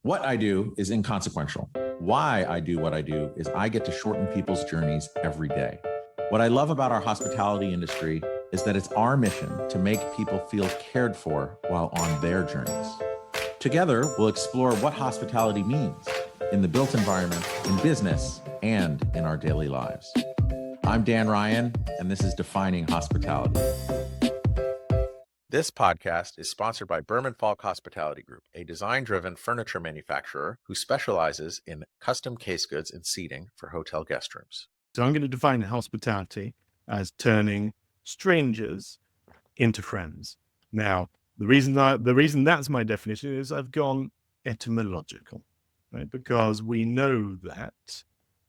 What I do is inconsequential. Why I do what I do is I get to shorten people's journeys every day. What I love about our hospitality industry is that it's our mission to make people feel cared for while on their journeys. Together, we'll explore what hospitality means in the built environment, in business, and in our daily lives. I'm Dan Ryan, and this is Defining Hospitality. This podcast is sponsored by Berman Falk Hospitality Group, a design-driven furniture manufacturer who specializes in custom case goods and seating for hotel guest rooms. So I'm going to define hospitality as turning strangers into friends. Now, the reason that's my definition is I've gone etymological, right? Because we know that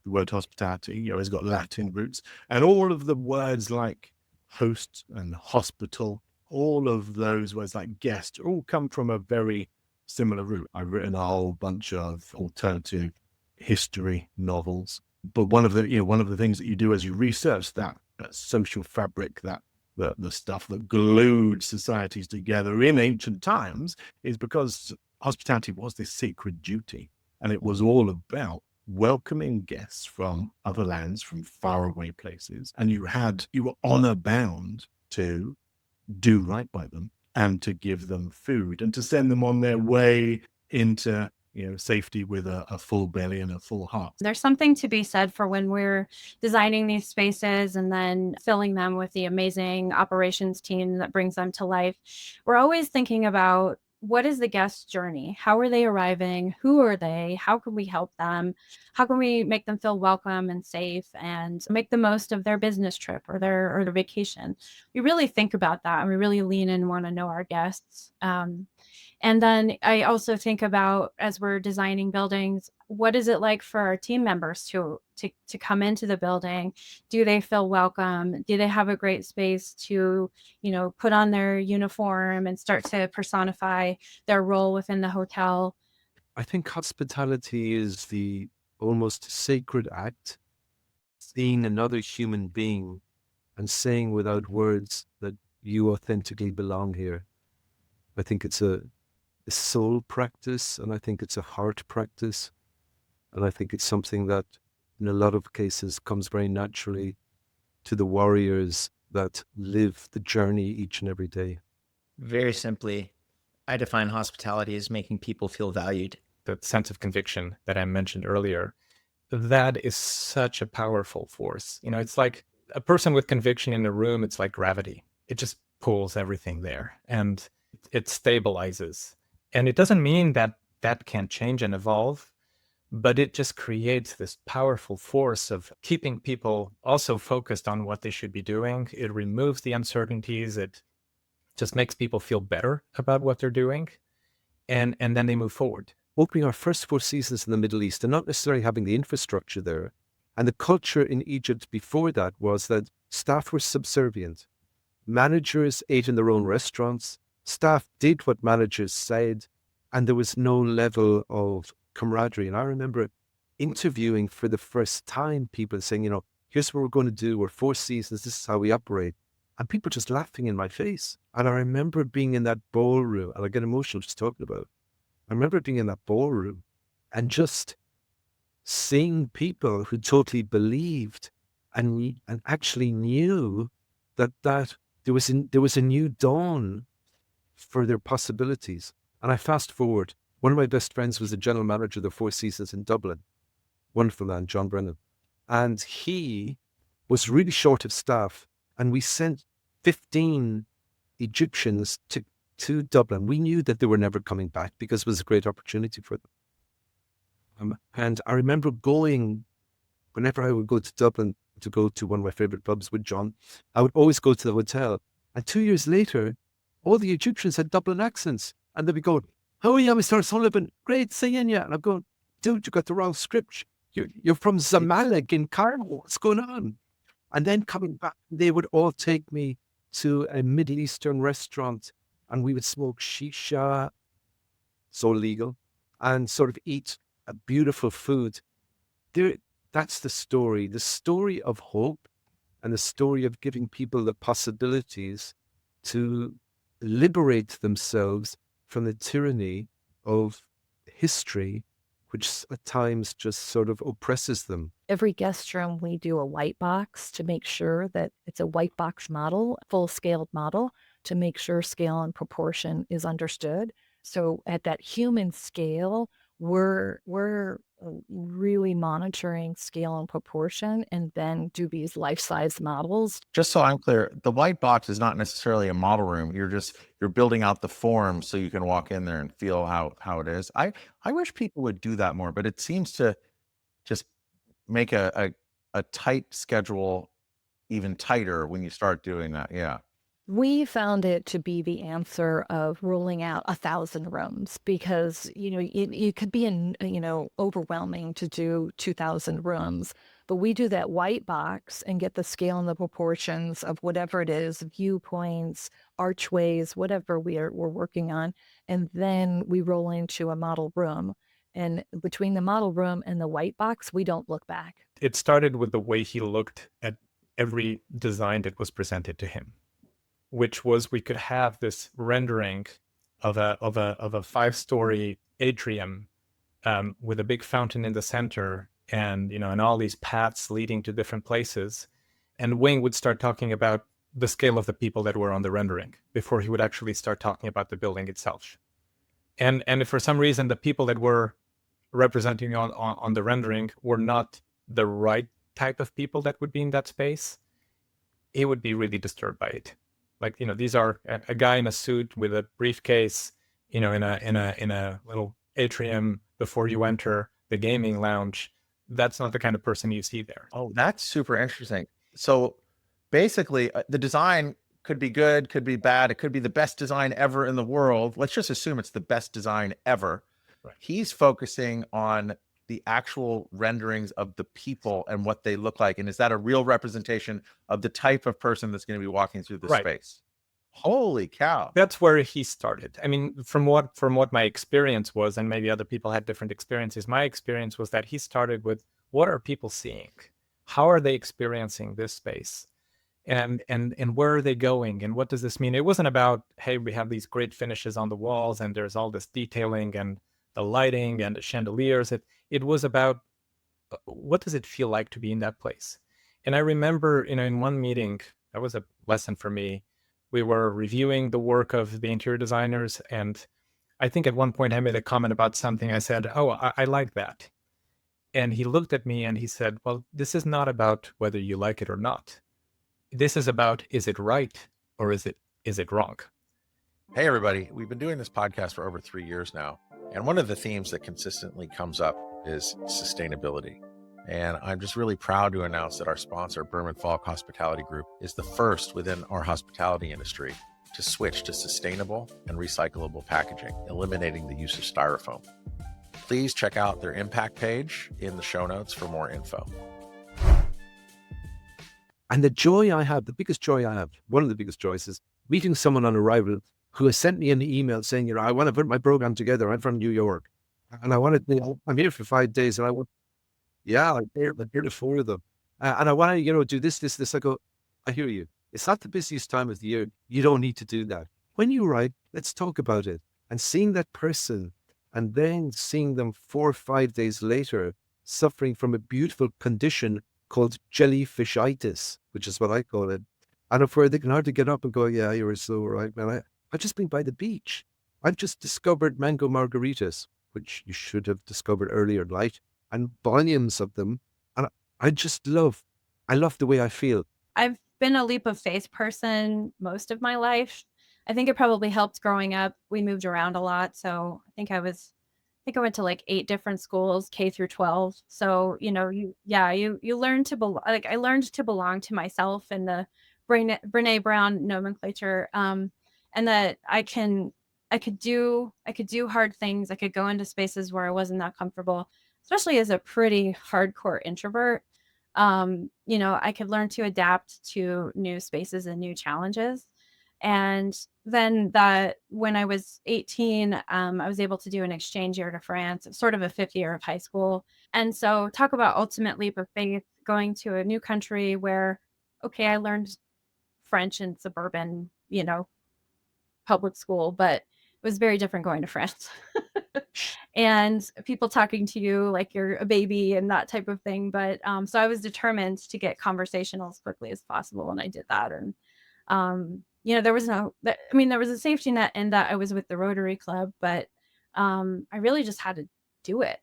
the word hospitality, has got Latin roots, and all of the words like host and hospital, all of those words like guest, all come from a very similar root. I've written a whole bunch of alternative history novels, but one of the things that you do as you research that social fabric, that the stuff that glued societies together in ancient times, is because hospitality was this sacred duty, and it was all about welcoming guests from other lands, from faraway places, and you were honor bound to do right by them and to give them food and to send them on their way into safety with a full belly and a full heart. There's something to be said for when we're designing these spaces and then filling them with the amazing operations team that brings them to life. We're always thinking about, what is the guest journey? How are they arriving? Who are they? How can we help them? How can we make them feel welcome and safe and make the most of their business trip or their vacation? We really think about that, and we really lean in and want to know our guests. And then I also think about, as we're designing buildings, what is it like for our team members to come into the building? Do they feel welcome? Do they have a great space to, put on their uniform and start to personify their role within the hotel? I think hospitality is the almost sacred act, seeing another human being and saying without words that you authentically belong here. I think it's a soul practice, and I think it's a heart practice, and I think it's something that in a lot of cases comes very naturally to the warriors that live the journey each and every day. Very simply, I define hospitality as making people feel valued. That sense of conviction that I mentioned earlier, that is such a powerful force. It's like a person with conviction in a room. It's like gravity. It just pulls everything there and it stabilizes. And it doesn't mean that that can't change and evolve, but it just creates this powerful force of keeping people also focused on what they should be doing. It removes the uncertainties. It just makes people feel better about what they're doing. And then they move forward. Opening our first 4 seasons in the Middle East and not necessarily having the infrastructure there. And the culture in Egypt before that was that staff were subservient. Managers ate in their own restaurants. Staff did what managers said, and there was no level of camaraderie. And I remember interviewing for the first time people saying, here's what we're going to do. We're 4 seasons. This is how we operate. And people just laughing in my face. And I remember being in that ballroom, and I get emotional just talking about it. I remember being in that ballroom and just seeing people who totally believed and actually knew that there was a new dawn for their possibilities. And I fast forward. One of my best friends was the general manager of the 4 seasons in Dublin. Wonderful man, John Brennan. And he was really short of staff. And we sent 15 Egyptians to Dublin. We knew that they were never coming back because it was a great opportunity for them. And I remember going, whenever I would go to Dublin to go to one of my favorite pubs with John, I would always go to the hotel. And 2 years later, all the Egyptians had Dublin accents. And they'd be going, "Oh yeah, Mr. Sullivan, great seeing you." And I'm going, "Dude, you got the wrong script. You're from Zamalek in Cairo. What's going on?" And then coming back, they would all take me to a Middle Eastern restaurant and we would smoke shisha, so legal, and sort of eat a beautiful food. That's the story of hope and the story of giving people the possibilities to liberate themselves from the tyranny of history, which at times just sort of oppresses them. Every guest room, we do a white box to make sure that it's a white box model, full scaled model, to make sure scale and proportion is understood. So at that human scale, we're really monitoring scale and proportion, and then do these life-size models. Just so I'm clear, the white box is not necessarily a model room. You're building out the form so you can walk in there and feel how it is. I wish people would do that more, but it seems to just make a tight schedule even tighter when you start doing that. Yeah. We found it to be the answer of rolling out 1,000 rooms, because, it could be, overwhelming to do 2,000 rooms, but we do that white box and get the scale and the proportions of whatever it is, viewpoints, archways, whatever we're working on. And then we roll into a model room. And between the model room and the white box, we don't look back. It started with the way he looked at every design that was presented to him, which was we could have this rendering of a 5-story atrium with a big fountain in the center, and and all these paths leading to different places. And Wing would start talking about the scale of the people that were on the rendering before he would actually start talking about the building itself. And if for some reason the people that were representing on the rendering were not the right type of people that would be in that space, he would be really disturbed by it. Like, these are a guy in a suit with a briefcase, in a little atrium before you enter the gaming lounge. That's not the kind of person you see there. Oh, that's super interesting. So basically, the design could be good, could be bad. It could be the best design ever in the world. Let's just assume it's the best design ever. Right. He's focusing on the actual renderings of the people and what they look like. And is that a real representation of the type of person that's going to be walking through the space? Holy cow. That's where he started. I mean, from what my experience was, and maybe other people had different experiences, my experience was that he started with, what are people seeing? How are they experiencing this space? And where are they going? And what does this mean? It wasn't about, hey, we have these great finishes on the walls and there's all this detailing and the lighting and the chandeliers. It was about, what does it feel like to be in that place? And I remember, in one meeting, that was a lesson for me. We were reviewing the work of the interior designers, and I think at one point I made a comment about something. I said, oh, I like that. And he looked at me and he said, well, this is not about whether you like it or not. This is about, is it right or is it wrong? Hey, everybody. We've been doing this podcast for over 3 years now. And one of the themes that consistently comes up is sustainability. And I'm just really proud to announce that our sponsor, Berman Falk Hospitality Group, is the first within our hospitality industry to switch to sustainable and recyclable packaging, eliminating the use of styrofoam. Please check out their impact page in the show notes for more info. And the joy I have, one of the biggest joys is meeting someone on arrival who has sent me an email saying, I want to put my program together. I'm from New York. And I want to, I'm here for 5 days. And I want, I'm here to 4 of them. And I want to, do this. I go, I hear you. It's not the busiest time of the year. You don't need to do that. When you write, let's talk about it. And seeing that person and then seeing them 4 or 5 days later suffering from a beautiful condition called jellyfishitis, which is what I call it. And if they can hardly get up and go, yeah, you were so right, man. I've just been by the beach. I've just discovered mango margaritas, which you should have discovered earlier in life, and volumes of them. And I love the way I feel. I've been a leap of faith person most of my life. I think it probably helped growing up. We moved around a lot. So I think I went to like 8 different schools, K through 12. So, you learn to belong. Like, I learned to belong to myself and the Brene Brown nomenclature. And that I could do hard things. I could go into spaces where I wasn't that comfortable, especially as a pretty hardcore introvert. I could learn to adapt to new spaces and new challenges. And then when I was 18, I was able to do an exchange year to France, sort of a 5th year of high school. And so talk about ultimate leap of faith, going to a new country where, okay, I learned French in suburban, public school, but was very different going to France. And people talking to you like you're a baby and that type of thing. But so I was determined to get conversational as quickly as possible, and I did that. And there was there was a safety net in that I was with the Rotary Club, but I really just had to do it,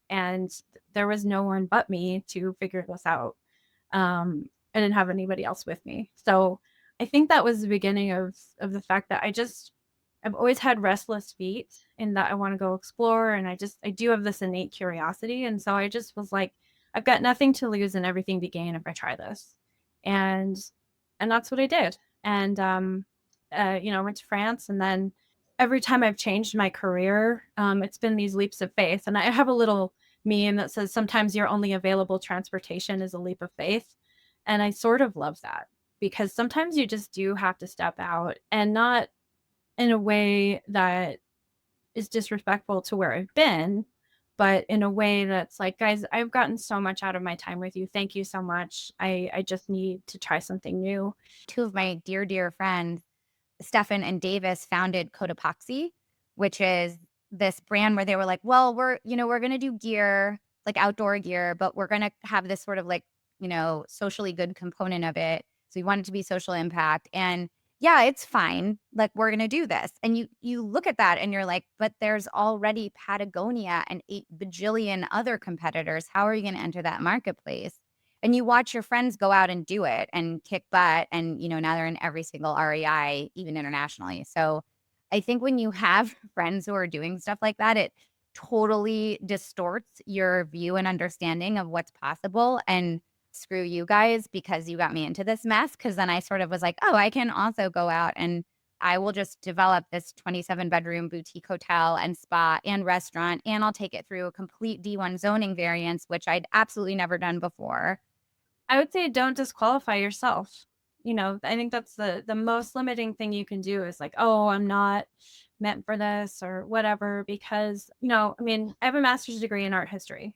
and there was no one but me to figure this out. I didn't have anybody else with me, so I think that was the beginning of the fact that I've always had restless feet in that I want to go explore, and I do have this innate curiosity, and so I just was like, I've got nothing to lose and everything to gain if I try this, and that's what I did. And went to France, and then every time I've changed my career, it's been these leaps of faith. And I have a little meme that says sometimes your only available transportation is a leap of faith, and I sort of love that, because sometimes you just do have to step out, and not in a way that is disrespectful to where I've been, but in a way that's like, guys, I've gotten so much out of my time with you. Thank you so much. I just need to try something new. Two of my dear friends, Stefan and Davis, founded Cotopaxi, which is this brand where they were like, well, we're going to do gear, like outdoor gear, but we're going to have this sort of like, socially good component of it. So we want it to be social impact. And yeah, it's fine. Like, we're going to do this. And you look at that and you're like, but there's already Patagonia and 8 bajillion other competitors. How are you going to enter that marketplace? And you watch your friends go out and do it and kick butt. And, now they're in every single REI, even internationally. So I think when you have friends who are doing stuff like that, it totally distorts your view and understanding of what's possible. And screw you guys, because you got me into this mess. Because then I sort of was like, oh, I can also go out and I will just develop this 27-bedroom boutique hotel and spa and restaurant, and I'll take it through a complete D1 zoning variance, which I'd absolutely never done before. I would say don't disqualify yourself. I think that's the most limiting thing you can do, is like, oh, I'm not meant for this or whatever, because, I have a master's degree in art history.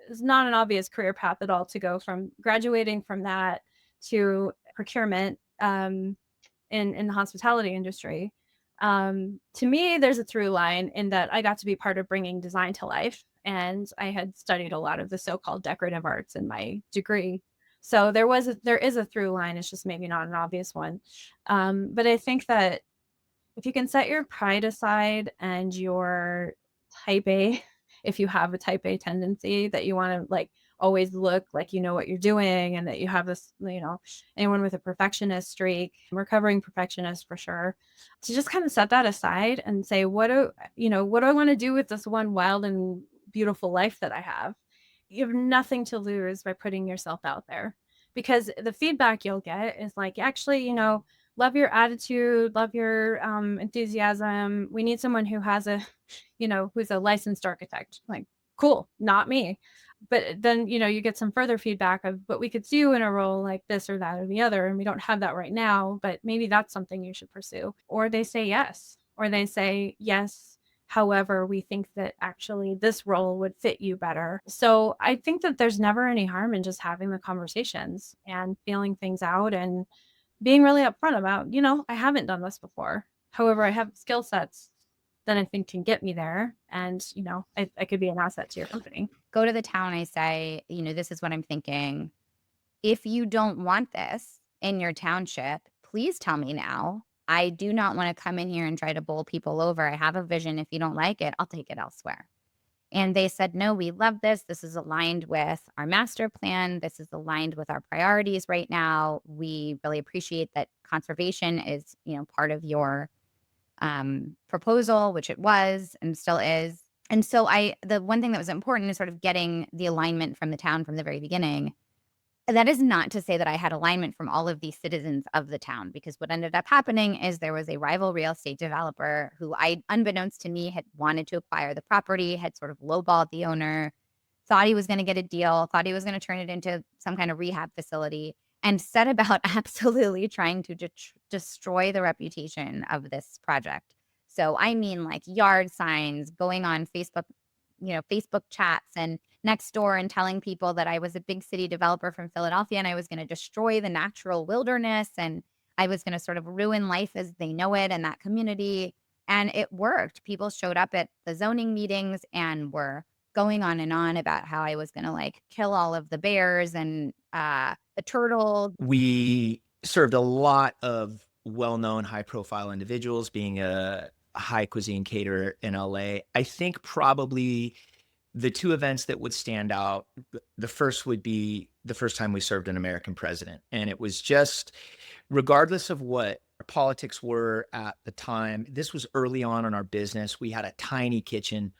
It's not an obvious career path at all to go from graduating from that to procurement in the hospitality industry. To me, there's a through line in that I got to be part of bringing design to life, and I had studied a lot of the so-called decorative arts in my degree. So there is a through line. It's just maybe not an obvious one. But I think that if you can set your pride aside and your type A, if you have a type A tendency that you want to like always look like you know what you're doing, and that you have this, anyone with a perfectionist streak, recovering perfectionist for sure, to just kind of set that aside and say, what do I want to do with this one wild and beautiful life that I have? You have nothing to lose by putting yourself out there, because the feedback you'll get is like, actually, love your attitude, love your enthusiasm. We need someone who has who's a licensed architect. Like, cool, not me. But then, you get some further feedback of, but we could see you in a role like this or that or the other, and we don't have that right now, but maybe that's something you should pursue. Or they say yes, or they say yes, however, we think that actually this role would fit you better. So I think that there's never any harm in just having the conversations and feeling things out and being really upfront about, I haven't done this before. However, I have skill sets that I think can get me there. And, I could be an asset to your company. Go to the town, I say, this is what I'm thinking. If you don't want this in your township, please tell me now. I do not want to come in here and try to bowl people over. I have a vision. If you don't like it, I'll take it elsewhere. And they said, no, we love this. This is aligned with our master plan. This is aligned with our priorities right now. We really appreciate that conservation is, part of your proposal, which it was and still is. And so the one thing that was important is sort of getting the alignment from the town from the very beginning. That is not to say that I had alignment from all of these citizens of the town, because what ended up happening is there was a rival real estate developer who unbeknownst to me, had wanted to acquire the property, had sort of lowballed the owner, thought he was going to get a deal, thought he was going to turn it into some kind of rehab facility, and set about absolutely trying to destroy the reputation of this project. So I mean, like yard signs, going on Facebook, Facebook chats and next door and telling people that I was a big city developer from Philadelphia and I was going to destroy the natural wilderness and I was going to sort of ruin life as they know it in that community. And it worked. People showed up at the zoning meetings and were going on and on about how I was going to like kill all of the bears and the turtle. We served a lot of well-known high-profile individuals, being a high cuisine caterer in LA. I think probably the two events that would stand out, the first would be the first time we served an American president. And it was just, regardless of what our politics were at the time, this was early on in our business. We had a tiny kitchen.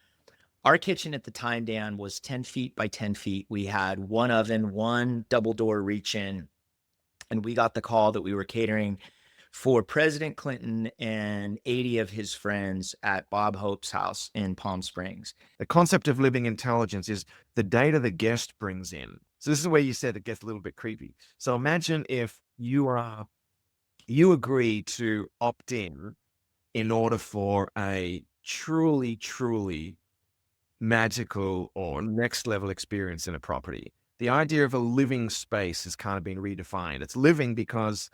Our kitchen at the time, Dan, was 10 feet by 10 feet. We had one oven, one double door reach in, and we got the call that we were catering for President Clinton and 80 of his friends at Bob Hope's house in Palm Springs. The concept of living intelligence is the data the guest brings in. So this is where you said it gets a little bit creepy. So imagine if you agree to opt in order for a truly, truly magical or next level experience in a property. The idea of a living space has kind of been redefined. It's living because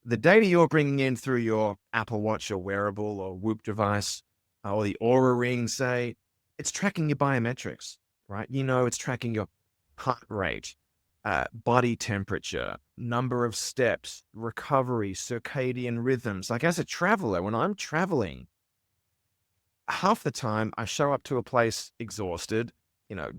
the data you're bringing in through your Apple Watch or wearable or Whoop device or the Aura Ring, say, it's tracking your biometrics, right? You know, it's tracking your heart rate, body temperature, number of steps, recovery, circadian rhythms. Like as a traveler, when I'm traveling, half the time I show up to a place exhausted,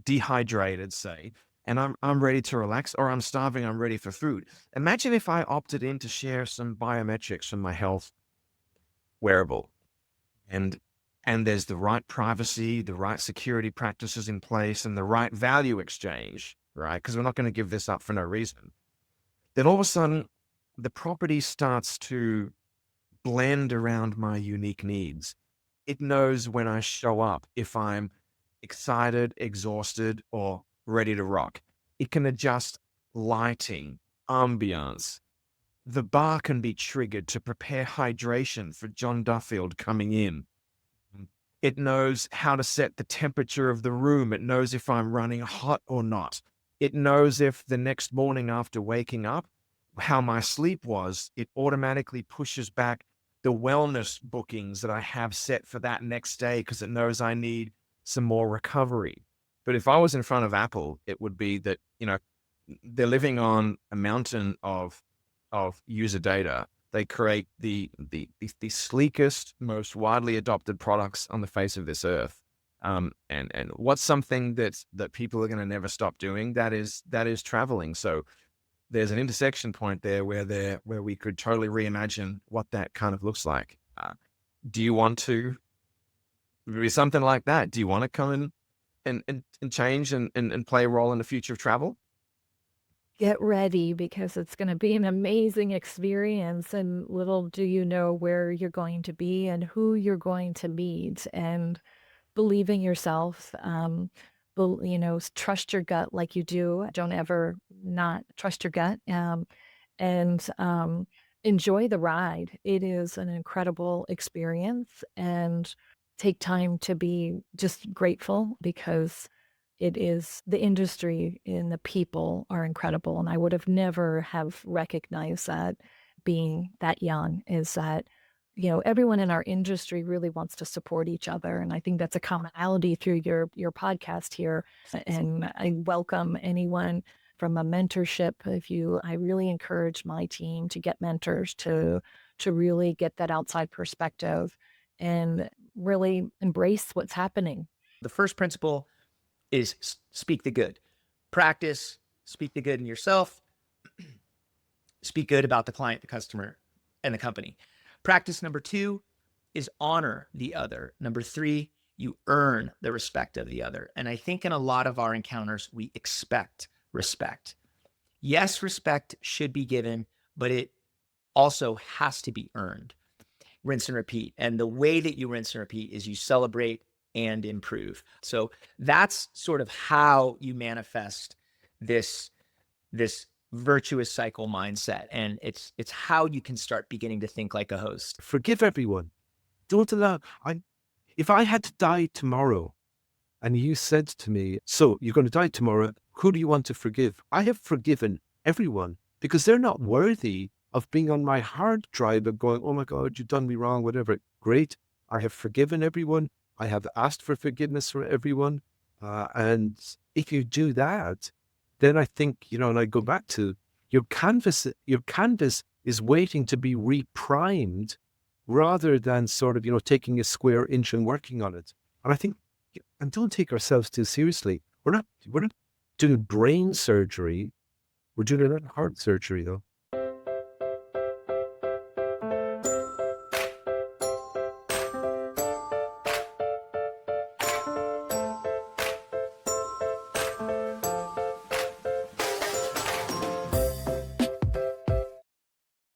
dehydrated, say, and I'm ready to relax, or I'm starving, I'm ready for food. Imagine if I opted in to share some biometrics from my health wearable, and there's the right privacy, the right security practices in place, and the right value exchange, right? Because we're not going to give this up for no reason. Then all of a sudden, the property starts to blend around my unique needs. It knows when I show up if I'm excited, exhausted, or ready to rock. It can adjust lighting, ambiance. The bar can be triggered to prepare hydration for John Duffield coming in. It knows how to set the temperature of the room. It knows if I'm running hot or not. It knows if the next morning after waking up, how my sleep was. It automatically pushes back the wellness bookings that I have set for that next day because it knows I need some more recovery. But if I was in front of Apple, it would be that, they're living on a mountain of user data. They create the sleekest, most widely adopted products on the face of this earth. And what's something that people are going to never stop doing? That is traveling. So there's an intersection point there where we could totally reimagine what that kind of looks like. Do you want to be something like that? Do you want to come in and change and play a role in the future of travel? Get ready, because it's going to be an amazing experience, and little do you know where you're going to be and who you're going to meet. And believe in yourself. Trust your gut like you do. Don't ever not trust your gut. And enjoy the ride. It is an incredible experience, and take time to be just grateful, because it is the industry and the people are incredible. And I would have never have recognized that being that young, is that, everyone in our industry really wants to support each other. And I think that's a commonality through your podcast here. And I welcome anyone from a mentorship. I really encourage my team to get mentors to really get that outside perspective and really embrace what's happening. The first principle is speak the good. Practice, speak the good in yourself. Speak good about the client, the customer, and the company. Practice number 2 is honor the other. Number 3, you earn the respect of the other. And I think in a lot of our encounters, we expect respect. Yes, respect should be given, but it also has to be earned. Rinse and repeat. And the way that you rinse and repeat is you celebrate and improve. So that's sort of how you manifest this virtuous cycle mindset. And it's how you can start beginning to think like a host. Forgive everyone. Don't allow. If I had to die tomorrow and you said to me, so you're going to die tomorrow, who do you want to forgive? I have forgiven everyone because they're not worthy of being on my hard drive of going, oh my God, you've done me wrong, whatever. Great. I have forgiven everyone. I have asked for forgiveness from everyone. And if you do that, then I think, and I go back to your canvas is waiting to be reprimed rather than sort of, taking a square inch and working on it. And I think, and don't take ourselves too seriously. We're not doing brain surgery. We're doing a lot of heart surgery though.